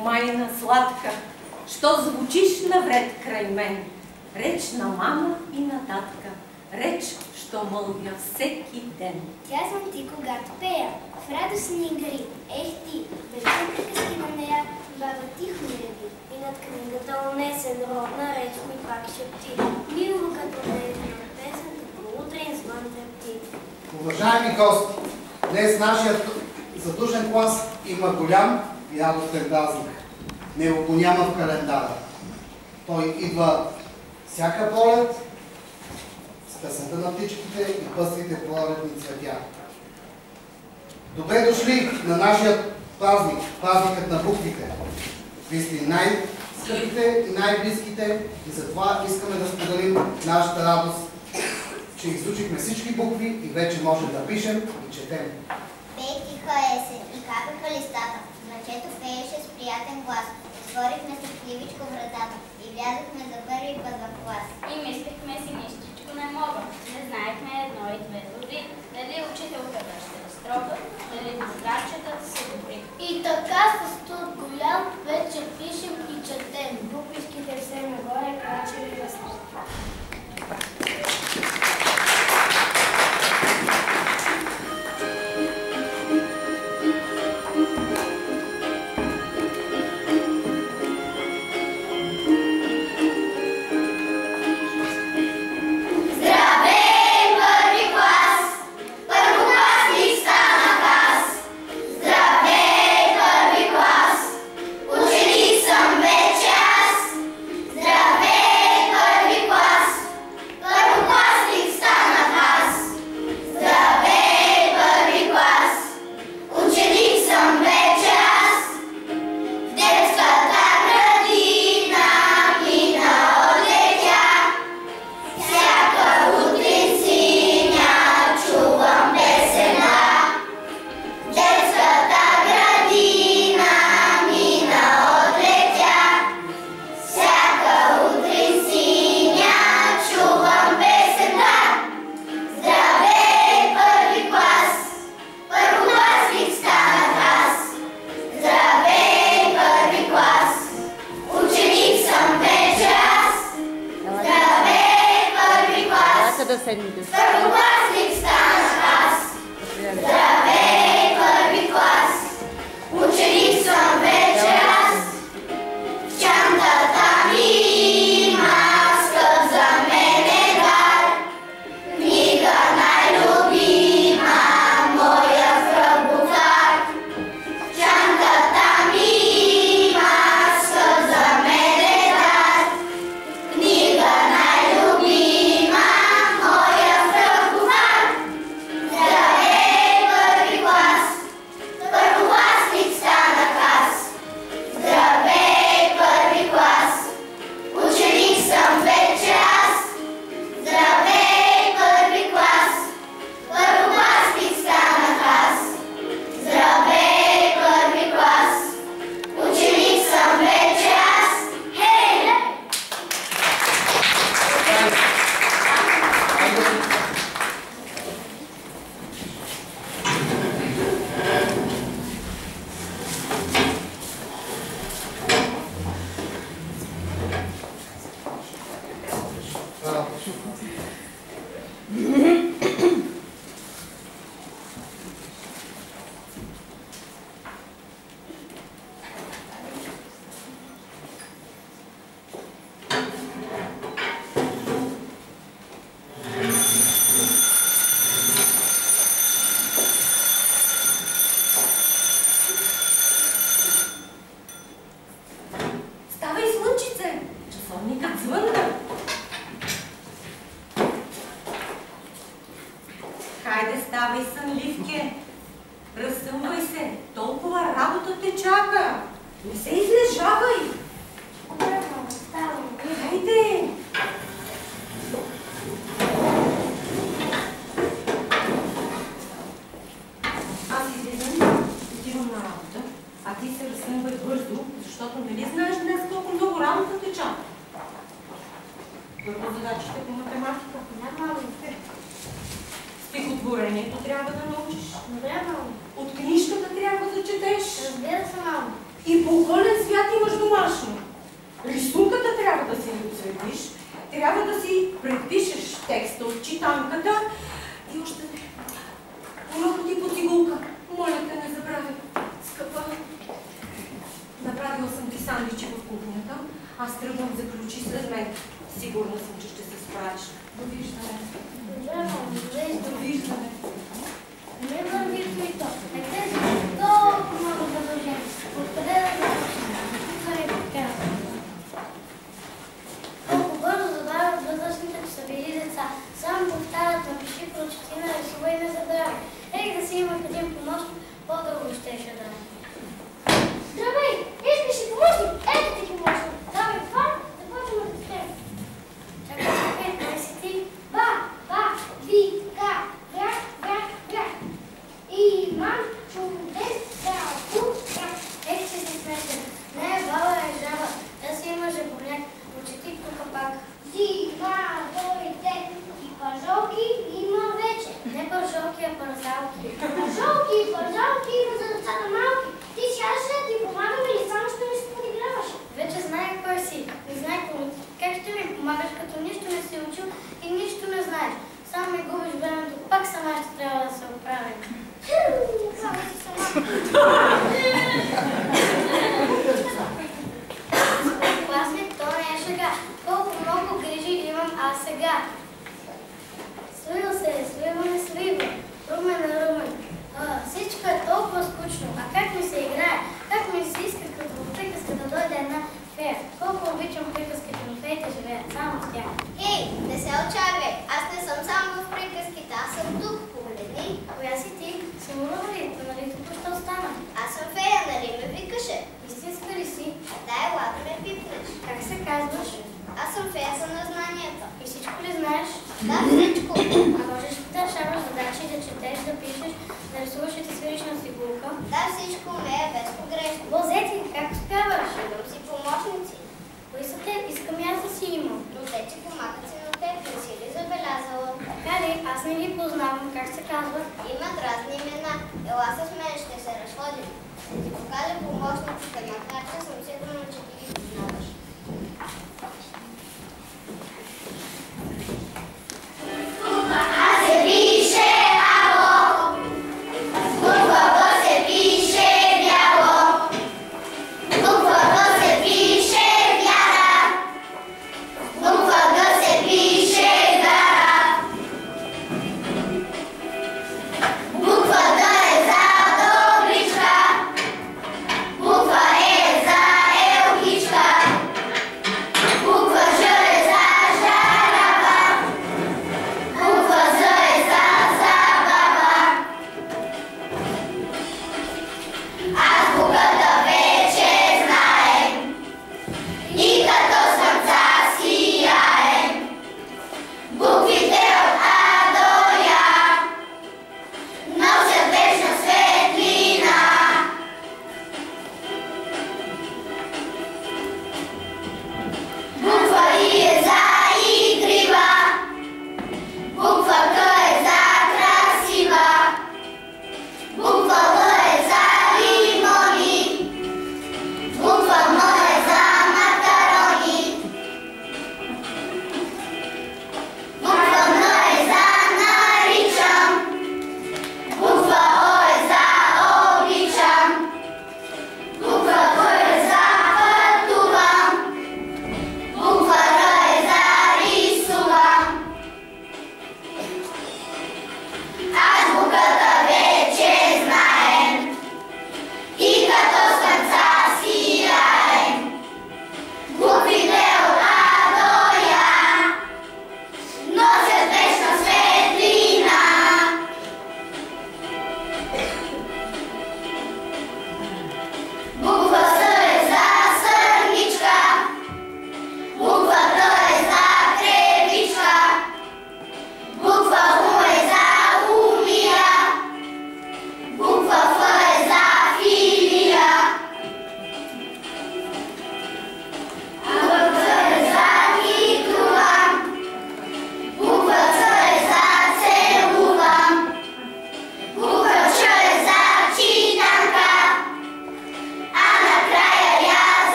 майна сладка, що звучиш навред край мен. Реч на мама и на татка, реч, що мълвя всеки ден. Тя съм ти, когато пея, в радостни игри. Ех ти, вече приказки на нея, баба тихо не реви. И над книгата унесен родна реч ми пак шепти. Мило като нежна песен, като утрин звън трепти. Уважаеми гости, днес нашият задушен клас има голям и радостен празник. Него го няма в календара. Той идва всяка пролет с песента на птичките и пъстрите пролетни цветя. Добре дошли на нашия празник, празникът на буквите. Вие сте най-скъпите и най-близките и затова искаме да споделим нашата радост, че изучихме всички букви и вече можем да пишем и четем. Пееха есен и капеха листата. Мъчето пееше с приятен глас. Отворихме се кливичко вратата и влязохме за първи път в клас. И мислихме си нищичко не мога. Не знаехме едно и две дури, дали учителката ще е строга, дали другарчетът са добри. И така с труд голям вече пишем и четем. Буквичките все нагоре крачели растат. Първокласник станах аз. Здравей, първи клас. Ученик съм вече аз. В чантата ми има скъп за мене дар. Книга най-любима, моя връбовар. В чантата ми има скъп за мене дар. Книга най-любима, моя връбовар. Здравей, първи клас. Първокласник станах аз. Здравей, първи клас. Ученик съм вече аз. Здравей, първи клас. Първокласник станах аз. Здравей, първи клас. Ученик съм вече аз. Хей! Ставай, слънчице! Часовникът звънна. Хайде, ставай, сънливке. Разсъмвай се. Толкова работа те чака. Не се излежавай. Добре, мама, ставам. Хайде! Аз излизам, отивам на работа, а ти се разсъмвай бързо, защото нали знаеш днес колко много работа те чака. Първо задачите по математика. Няма Стихотворението трябва да научиш. Добре, мамо. От книжката трябва да четеш. Разбира се, мамо. И по околен свят имаш домашно. Рисунката трябва да си отцветиш, трябва да си предпишеш текста от читанката и още не. Малко ти по цигулка. Моля те, не забравяй, скъпа. Направила съм ти сандвичи в кухнята. Аз тръгвам за ключи след мен. Сигурна съм, че ще се справиш. Довиждане. Довиждане. Не вървито и то. Нека е толкова много задължение. Откъде да започнем? Това е така. Колко бързо задават възрастните, че са били деца. Само повтарят, напиши, прочети, нарисувай и не забравяй. Да си имах един помощник, по-дълго щеше да е. Здравей! Искаш ли помощник? Ето ти помощник. Давай това, започваме да сте. Чакай, дай си ти. Ба, ви, га, гра. Имам чудес, ето че си смешен. Не е баба, е жаба. Да си има жабоняк. Прочети тук пак. Зима, дойде. И пържолки има вече. Не пържолки, а парзалки. Пържолки има за децата малки. Ти сядаш да ти помагаме или само ще ми се подиграваш? Вече знае кой си. Не знае кой. Как ще ми помагаш, като нищо не си учил и нищо не знаеш? Само ми губиш времето. Пак сама ще трябва да се оправим. Класник, то не е шега. Колко много грижи имам аз сега. Свива се, свива. Румен. Всичко е толкова скучно. А как ми се играе? Как ми се иска като в приказка да дойде една фея? Колко обичам приказките, но феите живеят само с тях. Ей, не се отчаивай. Аз не съм само в приказките, аз съм тук. Погледни. Коя си ти? Сигурно ли? Нали току-що стана? Аз съм фея, нали ме викаше? Истинска ли си? Дай, ладно ме пипнеш. Как се казваш? Аз съм феята на знанията. И всичко ли знаеш? Да, всичко. А можеш ли да решаваш задачи, да четеш, да пишеш, да рисуваш и да свириш на фигурка? Да, всичко умея без погрешно. Бозети, как успяваш? Имам си помощници. Кои са те? Искам и аз да си имам. Но те ти помагат си на теб, не си ли забелязала? Така ли? Аз не ги познавам. Как се казват? Имат разни имена. Ела с мен, ще се разходим. Ще ти покажа помощниците, макар че съм сигурна, че ти ги познаваш. Буква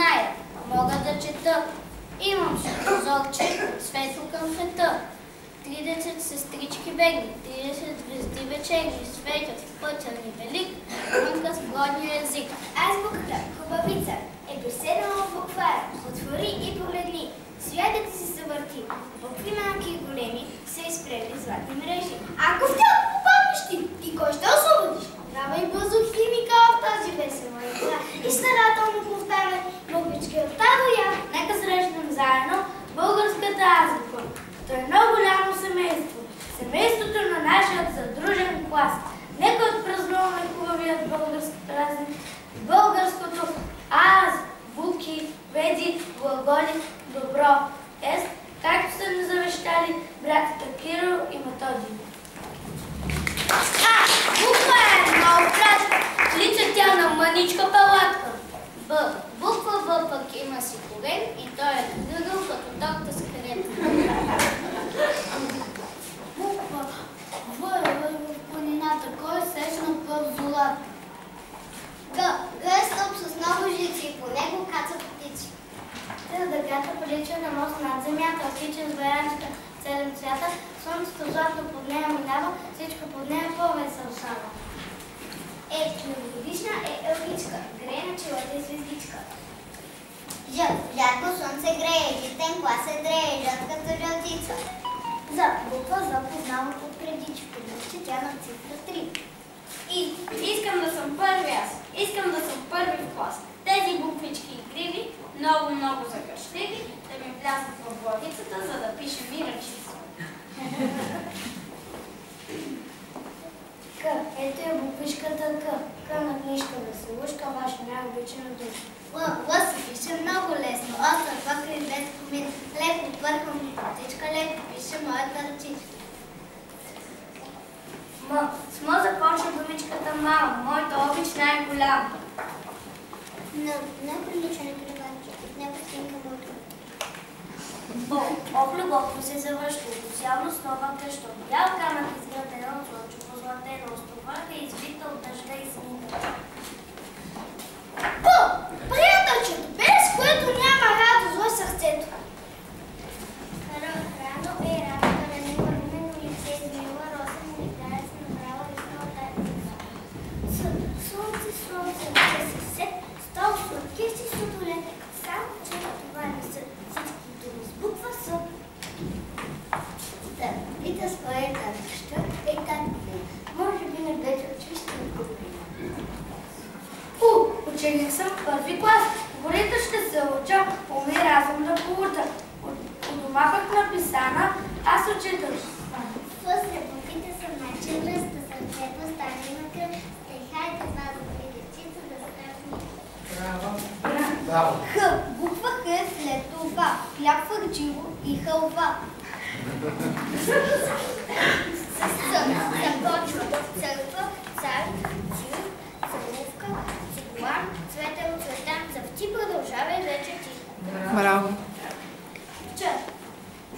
зная, мога да чета. Имам прозорче, светло към света. 30 сестрички бегли, 30 звезди вечерни, светят в пътя ни велик, мънка с бродния език. Азбуката, хубавица, е доседнала в буквара, отвори и погледни. Святът си се върти, букви малки и големи се изпрели златни мрежи. Ако в тях попаднеш ти кой ще освободиш? Давай бързо химика в тази весела игра и старателно повтаряй буквички от та до я. Нека срещнем заедно българската азбука. То е много голямо семейство. Семейството на нашия задружен клас. Нека отпразнуваме хубавият български празник. Българското азбуки, веди, глаголи, добро. Ест, както са ни завещали братята Кирил и Методий. Буква е много кратка. Лича тя на мъничка палатка. Б. Буква В пък има си корен и той е гъгъл като торта с карета. Буква В е в планината. Кой е срещнал пъв золат? Г. Г е стълб с много жици и по него кацат птици. Дъгата прилича на мост над земята, отличен с баянчета седем цвята, слънцето златно под нея минава, всичко под нея по-весел става. Е, многогодишна е ългичка, грее на челата и звездичка. Ж. Жарко слънце грее, житен клас се дрее, жътката жълтица. За. Буква За познавам от преди, че подлъче тя на цифра 3. И искам да съм първи аз. Искам да съм първи в клас. Тези буквички и криви, много закършливи, да ми влязат в главицата, за да пишем и ръчица. К. Ето е буквичката К. К на книжка да се лъжка, ваша най-обичана душа. Л се пише много лесно. Остър пък и без комит. Леко върхом птичка, леко пише моята ръчичка. М. С М започва думичката мама, моята обич най-голяма. Не прилича на кривача. Не постинка мълка. Б. Ох, любовно се завършва, социално слова къща. Бял камък изградено от слънчево златено, стовърха извита от дъжда и снега. Б. Приятелчето, без което няма радост в сърцето. Рано е работа, ранива, румено лице, измила, роса, му играе се направила листа от тази. Слънце, че се сет, стол сладки си сладолет, само че това не са всички думи с буква С. Да, пита своята неща е как Може би не вече училище на купи. Ученик съм в първи клас. Горите ще се уча, уми разум да получа. У дома пък написана, аз учител. после буквите са начин ръста, сърцето стане на кръв. Хайде това да видечица да стане. Браво! Х. Буква Х е след това. Хляб фърчиво и халва. Започва църква, цар, цил, целувка, цигуан, цветел, цветан, завти, продължава и вече ти. Браво! Ч.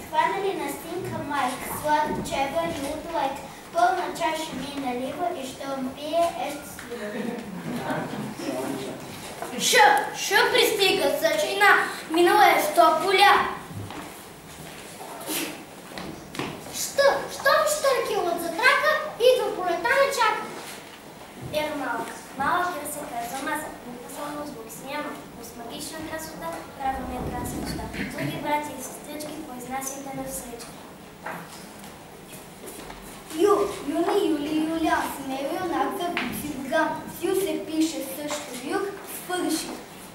Хванали на стинка майка, сладък чева и луд лайк. Пълна чаша ми налива и ще пие ест слива. Ш пристига зачина, минала е 100 поля. Щом щърки от затрака, идва полета не чака. Ер малък. Малък е се казва маса. Никаква само звук си няма. Но с магична красота прави ми красна неща. Други брати и сестрички, произнасяйте на встречки. Юни, Юли, Юлян. С него юнак за букси бган. С Ю се пише също юг, свърши.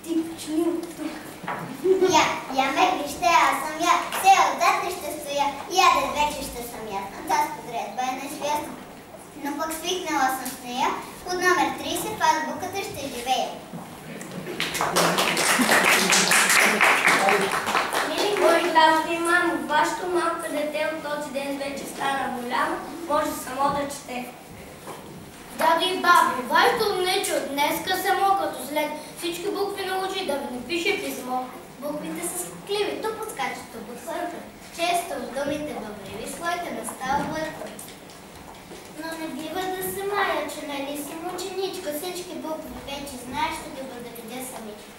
Тип, чнил, тук. Я ме вижте, аз съм я. Все отзад ще стоя. Яден вече ще съм ясна. Та сподредба е несвясна. Но пък свикнала съм с нея. Под номер 30 в азбуката ще живея. Мили мои татко и мамо, вашето малко дете от този ден вече стана голямо, може само да чете. Дадо и бабо, вашето момиче от днеска само като след всички букви научи да ви напише писмо. Буквите са скливи, то подскачат, то подхвъркат. Често в думите добриви своите не става върхват. Но не бива да се мая, че нали си ученичка, всички букви вече знаеш, ще да бъде видя самичка.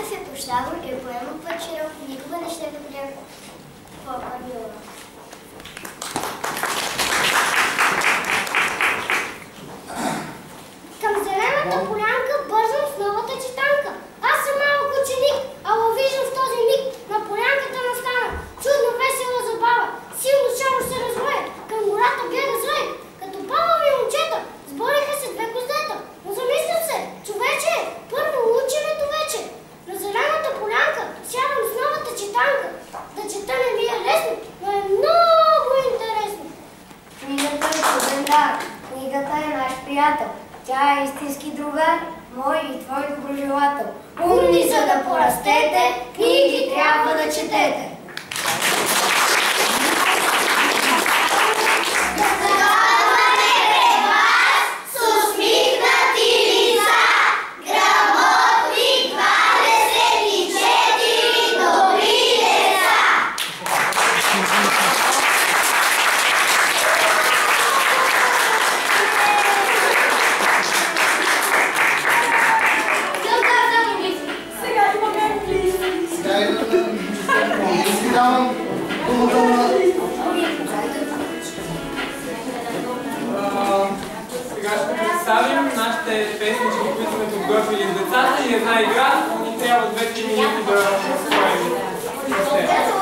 Радев е прощавал и е поемал път широк, никога не ще бъде по-първи урок. Към зелената полянка бързам с новата читанка. Аз съм малък ученик, ала виждам в този миг на полянката настана чудно весела забава. Силно шаро се развоя, към гората гледа зле. Като бабави момчета, сбориха се две коздета. Но замислям се, човече, първо ученето вече. На зелената полянка сядам с новата читанка. Да чета не ми е лесно, но е много интересно. Книгата е чуден дар, книгата е наш приятел. Тя е истински другар, мой и твой доброжелател. Умни, за да порастете, книги трябва да четете. Сега ще представим нашите песнички, които сме подготвили с децата и една игра. Ни трябва 2-3 минути да строим.